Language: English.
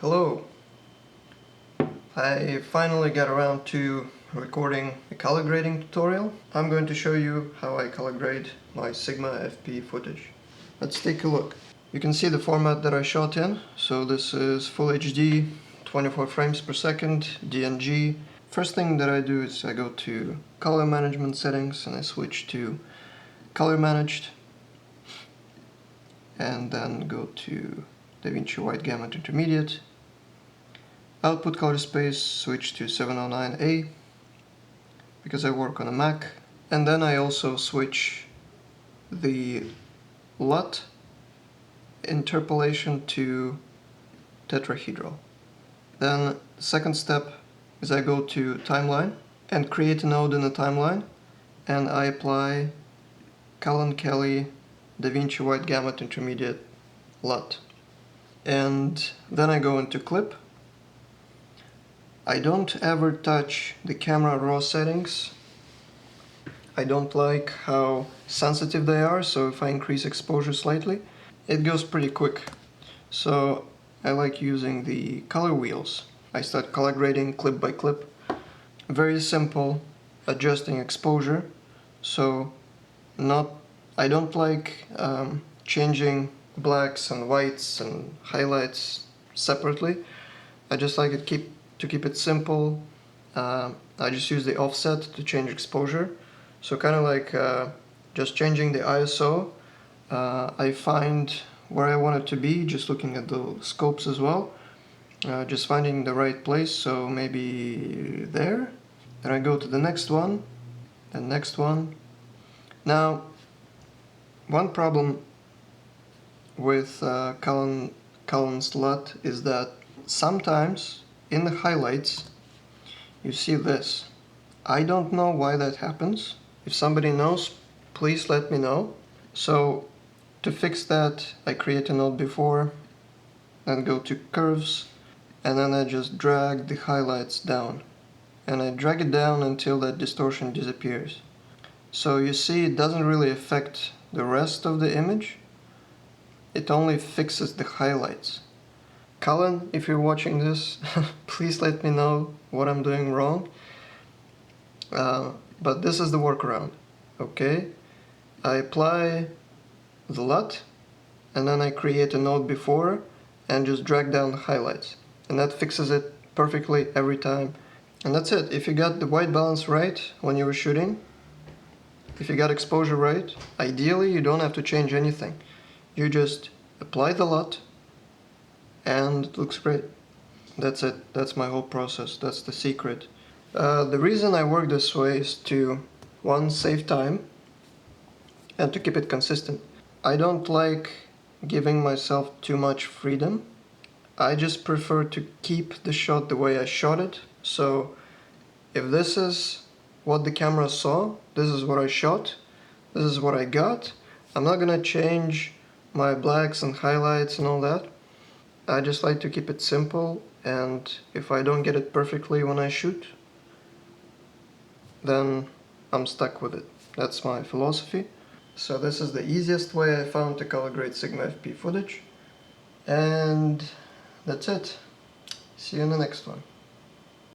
Hello! I finally got around to recording a color grading tutorial. I'm going to show you how I color grade my Sigma FP footage. Let's take a look. You can see the format that I shot in. So this is Full HD, 24 frames per second, DNG. First thing that I do is I go to color management settings and I switch to color managed, and then go to DaVinci White Gamut Intermediate. Output color space, switch to 709A because I work on a Mac, and then I also switch the LUT interpolation to Tetrahedral. Then the second step is I go to timeline and create a node in the timeline, and I apply Cullen Kelly DaVinci White Gamut Intermediate LUT. And then I go into clip. I don't ever touch the camera raw settings. I don't like how sensitive they are, so if I increase exposure slightly, it goes pretty quick. So I like using the color wheels. I start color grading clip by clip. Very simple, adjusting exposure. So I don't like changing blacks and whites and highlights separately. I just like to keep it simple. I just use the offset to change exposure. So kind of like just changing the ISO. I find where I want it to be, just looking at the scopes as well. Just finding the right place, so maybe there. Then I go to the next one, and next one. Now, one problem with Cullen's LUT is that sometimes in the highlights you see this. I don't know why that happens. If somebody knows, please let me know. So to fix that, I create a node before, then go to curves, and then I just drag the highlights down. And I drag it down until that distortion disappears. So you see it doesn't really affect the rest of the image. It only fixes the highlights. Cullen, if you're watching this, please let me know what I'm doing wrong. But this is the workaround, okay? I apply the LUT, and then I create a node before and just drag down the highlights. And that fixes it perfectly every time. And that's it. If you got the white balance right when you were shooting, if you got exposure right, ideally you don't have to change anything. You just apply the LUT, and it looks great. That's it. That's my whole process. That's the secret. The reason I work this way is to, one, save time, and to keep it consistent. I don't like giving myself too much freedom. I just prefer to keep the shot the way I shot it. So if this is what the camera saw, this is what I shot, this is what I got, I'm not gonna change my blacks and highlights and all that. I just like to keep it simple, and if I don't get it perfectly when I shoot, then I'm stuck with it. That's my philosophy. So this is the easiest way I found to color grade Sigma FP footage. And that's it. See you in the next one.